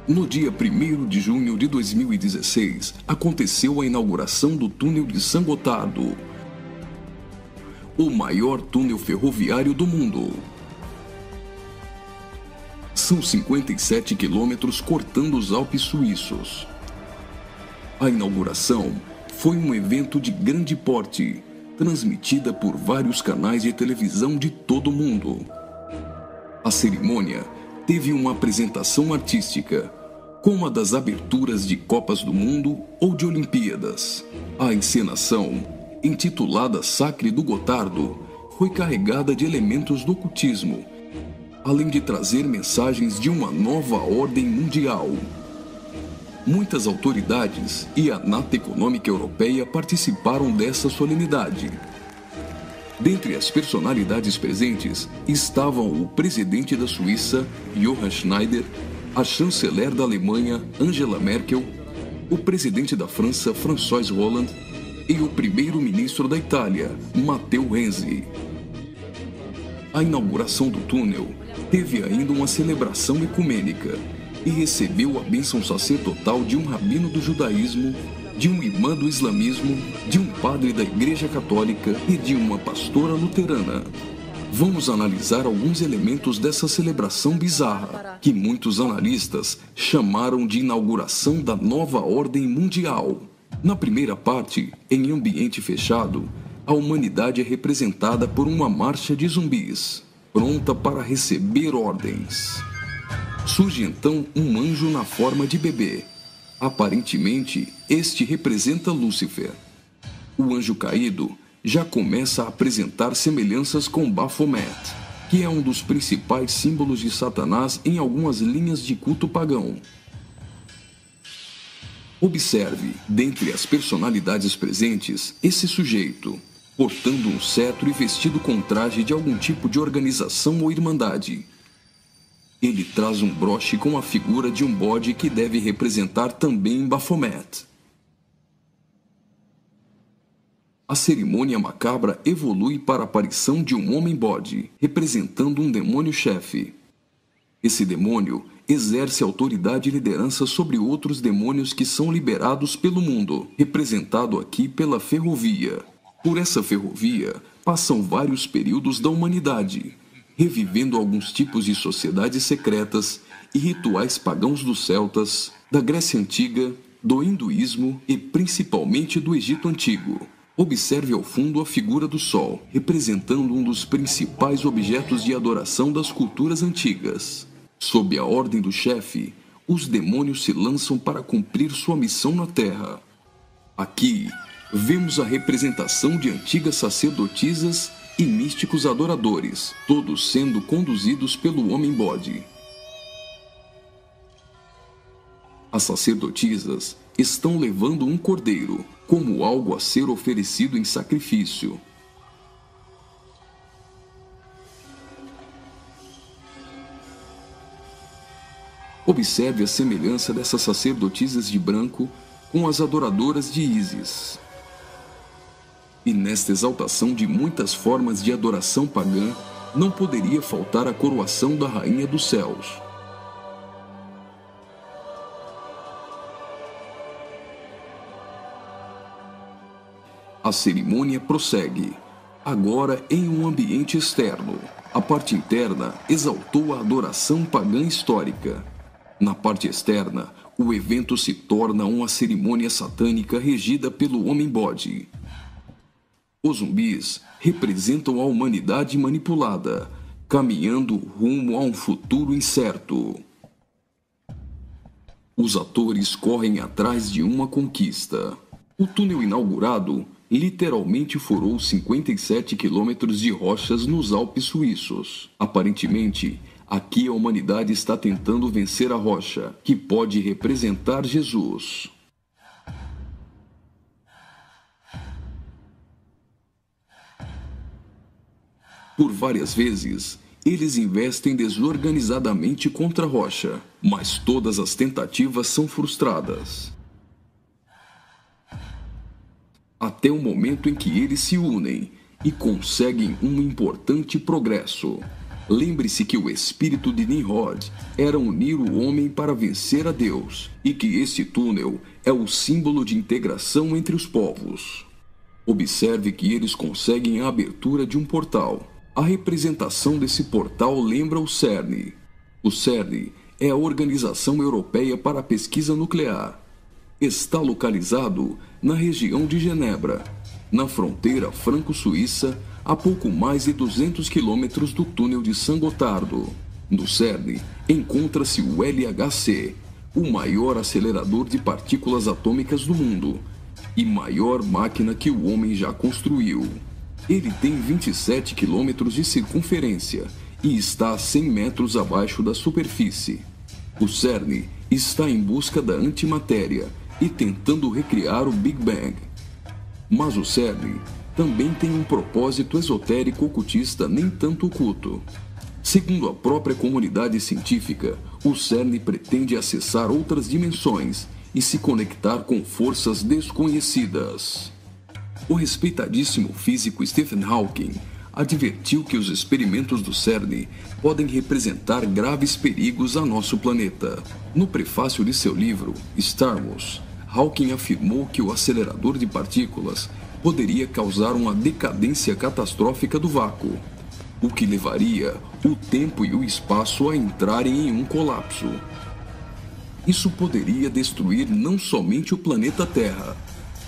No dia 1º de junho de 2016, aconteceu a inauguração do túnel de San Gotardo, o maior túnel ferroviário do mundo. São 57 quilômetros cortando os Alpes suíços. A inauguração foi um evento de grande porte, transmitida por vários canais de televisão de todo o mundo. A cerimônia teve uma apresentação artística, como a das aberturas de Copas do Mundo ou de Olimpíadas. A encenação, intitulada Sacre do Gotardo, foi carregada de elementos do ocultismo, além de trazer mensagens de uma nova ordem mundial. Muitas autoridades e a Nata Econômica Europeia participaram dessa solenidade. Dentre as personalidades presentes estavam o presidente da Suíça, Johann Schneider, a chanceler da Alemanha, Angela Merkel, o presidente da França, François Hollande, e o primeiro-ministro da Itália, Matteo Renzi. A inauguração do túnel teve ainda uma celebração ecumênica e recebeu a bênção sacerdotal de um rabino do judaísmo, de um imã do islamismo, de um padre da Igreja Católica e de uma pastora luterana. Vamos analisar alguns elementos dessa celebração bizarra, que muitos analistas chamaram de inauguração da nova ordem mundial. Na primeira parte, em ambiente fechado, a humanidade é representada por uma marcha de zumbis, pronta para receber ordens. Surge então um anjo na forma de bebê. Aparentemente, este representa Lúcifer. O anjo caído já começa a apresentar semelhanças com Baphomet, que é um dos principais símbolos de Satanás em algumas linhas de culto pagão. Observe, dentre as personalidades presentes, esse sujeito, portando um cetro e vestido com traje de algum tipo de organização ou irmandade. Ele traz um broche com a figura de um bode que deve representar também Baphomet. A cerimônia macabra evolui para a aparição de um homem-bode, representando um demônio-chefe. Esse demônio exerce autoridade e liderança sobre outros demônios que são liberados pelo mundo, representado aqui pela ferrovia. Por essa ferrovia, passam vários períodos da humanidade, revivendo alguns tipos de sociedades secretas e rituais pagãos dos celtas, da Grécia Antiga, do hinduísmo e principalmente do Egito Antigo. Observe ao fundo a figura do Sol, representando um dos principais objetos de adoração das culturas antigas. Sob a ordem do chefe, os demônios se lançam para cumprir sua missão na Terra. Aqui, vemos a representação de antigas sacerdotisas e místicos adoradores, todos sendo conduzidos pelo homem-bode. As sacerdotisas estão levando um cordeiro, como algo a ser oferecido em sacrifício. Observe a semelhança dessas sacerdotisas de branco com as adoradoras de Ísis. E nesta exaltação de muitas formas de adoração pagã, não poderia faltar a coroação da Rainha dos Céus. A cerimônia prossegue, agora em um ambiente externo. A parte interna exaltou a adoração pagã histórica. Na parte externa, o evento se torna uma cerimônia satânica regida pelo homem-bode. Os zumbis representam a humanidade manipulada, caminhando rumo a um futuro incerto. Os atores correm atrás de uma conquista. O túnel inaugurado literalmente furou 57 quilômetros de rochas nos Alpes suíços. Aparentemente, aqui a humanidade está tentando vencer a rocha, que pode representar Jesus. Por várias vezes, eles investem desorganizadamente contra a rocha, mas todas as tentativas são frustradas. Até o momento em que eles se unem e conseguem um importante progresso. Lembre-se que o espírito de Nimrod era unir o homem para vencer a Deus, e que este túnel é o símbolo de integração entre os povos. Observe que eles conseguem a abertura de um portal. A representação desse portal lembra o CERN. O CERN é a Organização Europeia para a Pesquisa Nuclear. Está localizado na região de Genebra, na fronteira franco-suíça, a pouco mais de 200 quilômetros do túnel de Saint-Gothard. No CERN encontra-se o LHC, o maior acelerador de partículas atômicas do mundo e maior máquina que o homem já construiu. Ele tem 27 quilômetros de circunferência e está a 100 metros abaixo da superfície. O CERN está em busca da antimatéria e tentando recriar o Big Bang. Mas o CERN também tem um propósito esotérico ocultista nem tanto oculto. Segundo a própria comunidade científica, o CERN pretende acessar outras dimensões e se conectar com forças desconhecidas. O respeitadíssimo físico Stephen Hawking advertiu que os experimentos do CERN podem representar graves perigos a nosso planeta. No prefácio de seu livro, Stardust, Hawking afirmou que o acelerador de partículas poderia causar uma decadência catastrófica do vácuo, o que levaria o tempo e o espaço a entrarem em um colapso. Isso poderia destruir não somente o planeta Terra,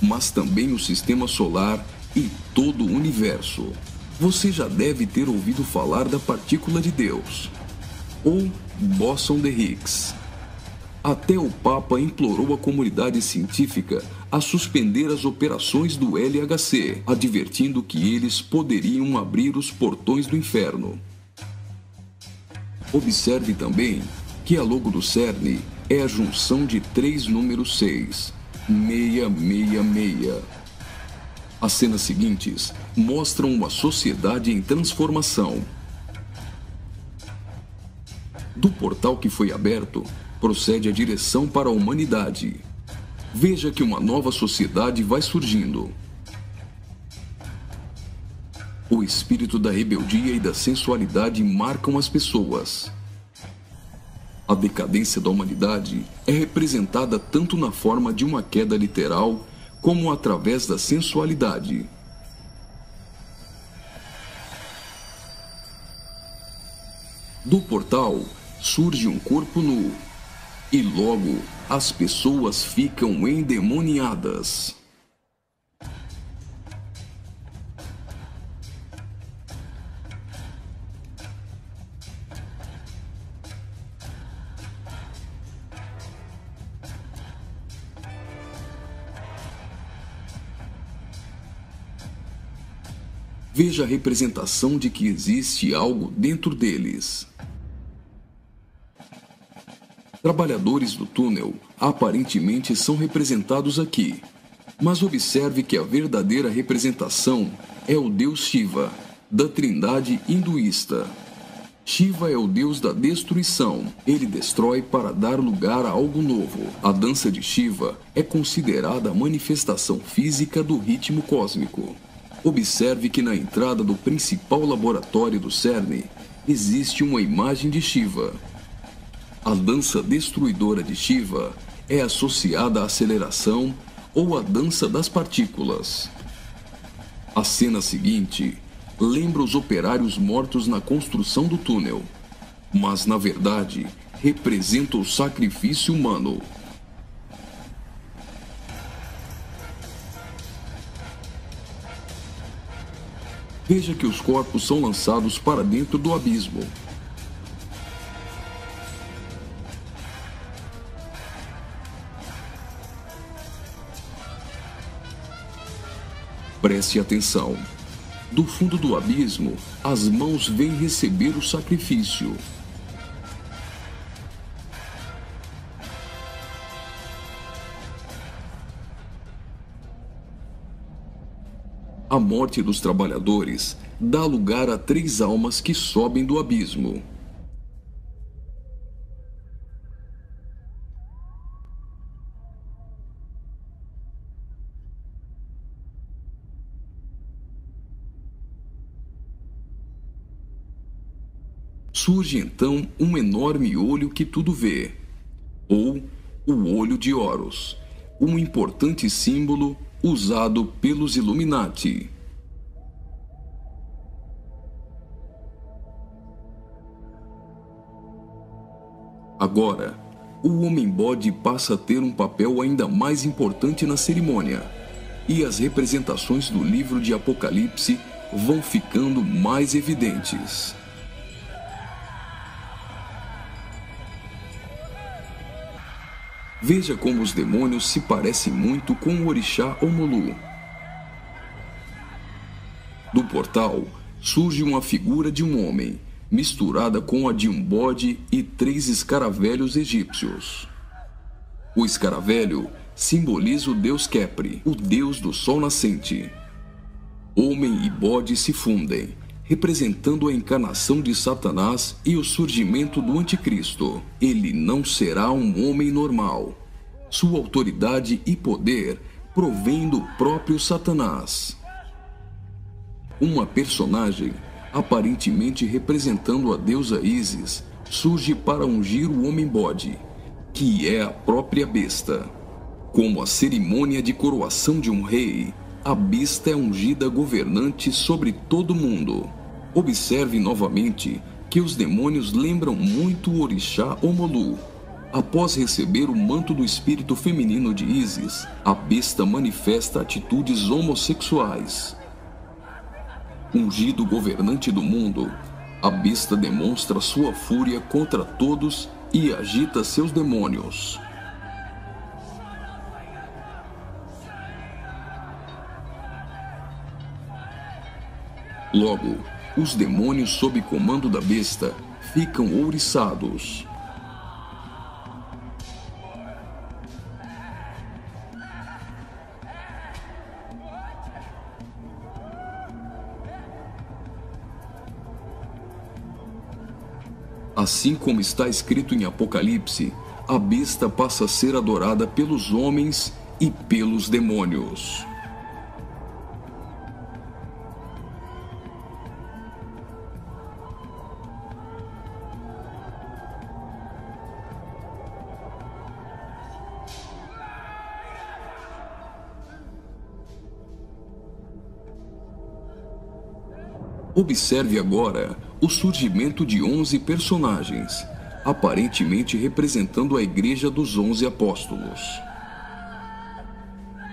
mas também o sistema solar e todo o universo. Você já deve ter ouvido falar da partícula de Deus, ou bóson de Higgs. Até o Papa implorou à comunidade científica a suspender as operações do LHC, advertindo que eles poderiam abrir os portões do inferno. Observe também que a logo do CERN é a junção de 3 números 6, 666. As cenas seguintes mostram uma sociedade em transformação. Do portal que foi aberto, procede a direção para a humanidade. Veja que uma nova sociedade vai surgindo. O espírito da rebeldia e da sensualidade marcam as pessoas. A decadência da humanidade é representada tanto na forma de uma queda literal, como através da sensualidade. Do portal surge um corpo nu, e logo as pessoas ficam endemoniadas. Veja a representação de que existe algo dentro deles. Trabalhadores do túnel aparentemente são representados aqui, mas observe que a verdadeira representação é o deus Shiva, da trindade hinduísta. Shiva é o deus da destruição. Ele destrói para dar lugar a algo novo. A dança de Shiva é considerada a manifestação física do ritmo cósmico. Observe que na entrada do principal laboratório do CERN existe uma imagem de Shiva. A dança destruidora de Shiva é associada à aceleração ou à dança das partículas. A cena seguinte lembra os operários mortos na construção do túnel, mas na verdade representa o sacrifício humano. Veja que os corpos são lançados para dentro do abismo. Preste atenção. Do fundo do abismo, as mãos vêm receber o sacrifício. A morte dos trabalhadores dá lugar a 3 almas que sobem do abismo. surge então um enorme olho que tudo vê, ou o Olho de Horus, um importante símbolo usado pelos Illuminati. Agora, o Homem-Bode passa a ter um papel ainda mais importante na cerimônia, e as representações do livro de Apocalipse vão ficando mais evidentes. Veja como os demônios se parecem muito com o orixá Omolu. Do portal surge uma figura de um homem, misturada com a de um bode e 3 escaravelhos egípcios. O escaravelho simboliza o deus Khepri, o deus do sol nascente. Homem e bode se fundem, representando a encarnação de Satanás e o surgimento do Anticristo. Ele não será um homem normal. Sua autoridade e poder provém do próprio Satanás. Uma personagem, aparentemente representando a deusa Ísis, surge para ungir o Homem-Bode, que é a própria besta. Como a cerimônia de coroação de um rei, a besta é ungida governante sobre todo mundo. Observe novamente que os demônios lembram muito o orixá Omolu. Após receber o manto do espírito feminino de Ísis, a besta manifesta atitudes homossexuais. Ungido governante do mundo, a besta demonstra sua fúria contra todos e agita seus demônios. Logo, os demônios sob comando da besta ficam ouriçados. Assim como está escrito em Apocalipse, a besta passa a ser adorada pelos homens e pelos demônios. Observe agora o surgimento de 11 personagens, aparentemente representando a Igreja dos 11 Apóstolos.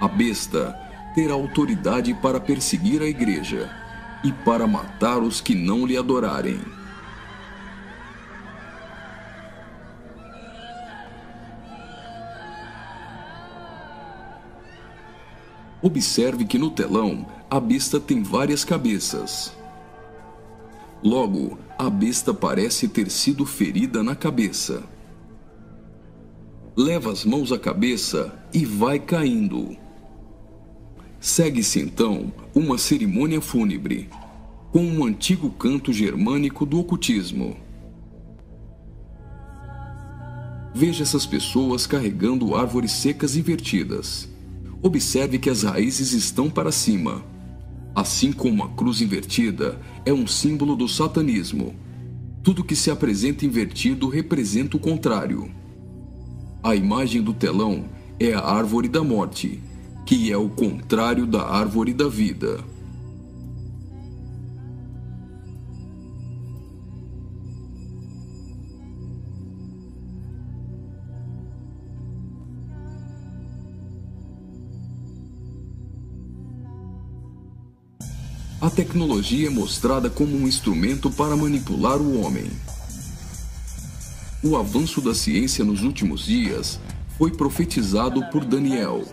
A besta terá autoridade para perseguir a Igreja e para matar os que não lhe adorarem. Observe que no telão a besta tem várias cabeças. Logo, a besta parece ter sido ferida na cabeça. Leva as mãos à cabeça e vai caindo. Segue-se então uma cerimônia fúnebre, com um antigo canto germânico do ocultismo. Veja essas pessoas carregando árvores secas invertidas. Observe que as raízes estão para cima. Assim como a cruz invertida é um símbolo do satanismo, tudo que se apresenta invertido representa o contrário. A imagem do telão é a árvore da morte, que é o contrário da árvore da vida. A tecnologia é mostrada como um instrumento para manipular o homem. O avanço da ciência nos últimos dias foi profetizado por Daniel.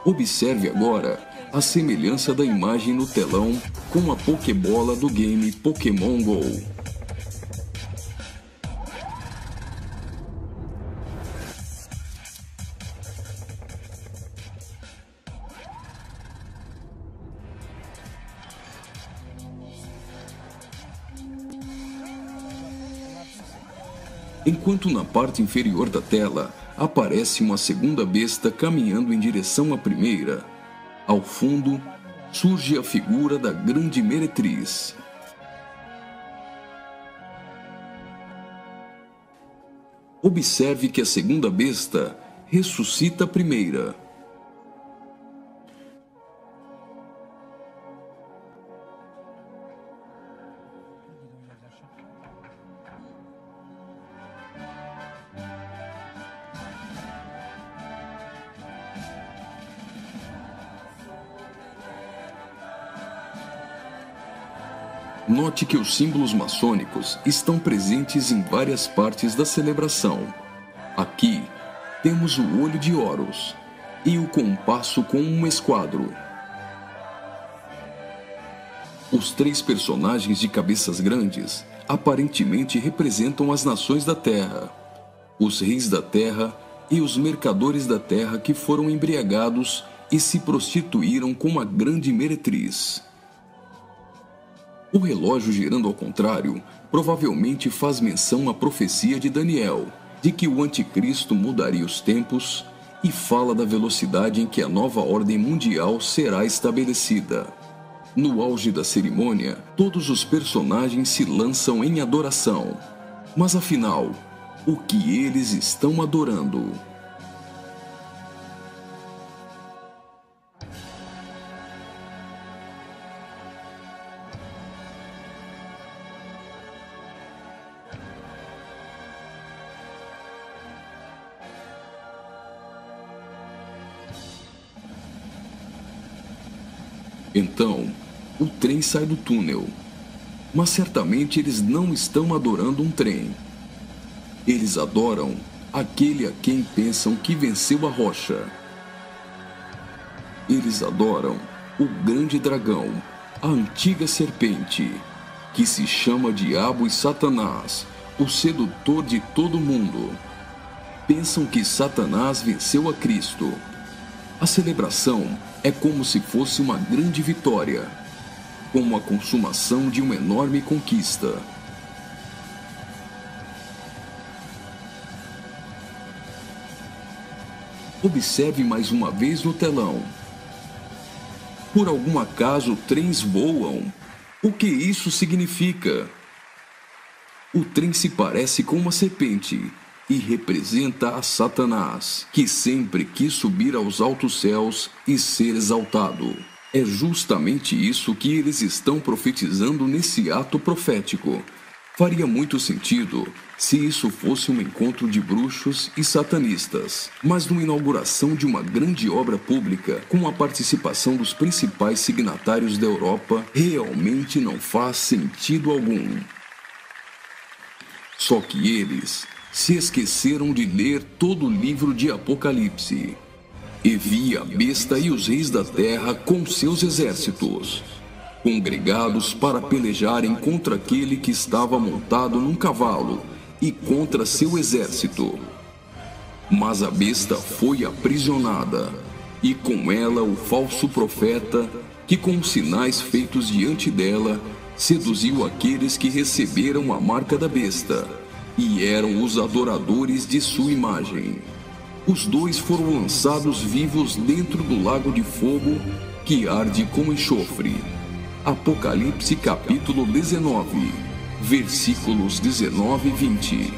Observe agora a semelhança da imagem no telão com a Pokébola do game Pokémon Go. Enquanto na parte inferior da tela aparece uma segunda besta caminhando em direção à primeira, ao fundo surge a figura da Grande Meretriz. Observe que a segunda besta ressuscita a primeira. Note que os símbolos maçônicos estão presentes em várias partes da celebração. Aqui, temos o olho de Horus e o compasso com um esquadro. Os três personagens de cabeças grandes aparentemente representam as nações da Terra, os reis da Terra e os mercadores da Terra que foram embriagados e se prostituíram com uma grande meretriz. O relógio girando ao contrário provavelmente faz menção à profecia de Daniel, de que o anticristo mudaria os tempos, e fala da velocidade em que a nova ordem mundial será estabelecida. No auge da cerimônia, todos os personagens se lançam em adoração. Mas afinal, o que eles estão adorando? Então, o trem sai do túnel. Mas certamente eles não estão adorando um trem. Eles adoram aquele a quem pensam que venceu a rocha. Eles adoram o grande dragão, a antiga serpente, que se chama Diabo e Satanás, o sedutor de todo mundo. Pensam que Satanás venceu a Cristo. A celebração é como se fosse uma grande vitória, como a consumação de uma enorme conquista. Observe mais uma vez no telão. Por algum acaso, trens voam? O que isso significa? O trem se parece com uma serpente e representa a Satanás, que sempre quis subir aos altos céus e ser exaltado. É justamente isso que eles estão profetizando nesse ato profético. Faria muito sentido se isso fosse um encontro de bruxos e satanistas, mas numa inauguração de uma grande obra pública, com a participação dos principais signatários da Europa, realmente não faz sentido algum. Só que eles se esqueceram de ler todo o livro de Apocalipse. E vi a besta e os reis da terra com seus exércitos, congregados para pelejarem contra aquele que estava montado num cavalo e contra seu exército. Mas a besta foi aprisionada, e com ela o falso profeta, que com os sinais feitos diante dela, seduziu aqueles que receberam a marca da besta, e eram os adoradores de sua imagem. Os dois foram lançados vivos dentro do lago de fogo que arde como enxofre. Apocalipse capítulo 19, versículos 19 e 20.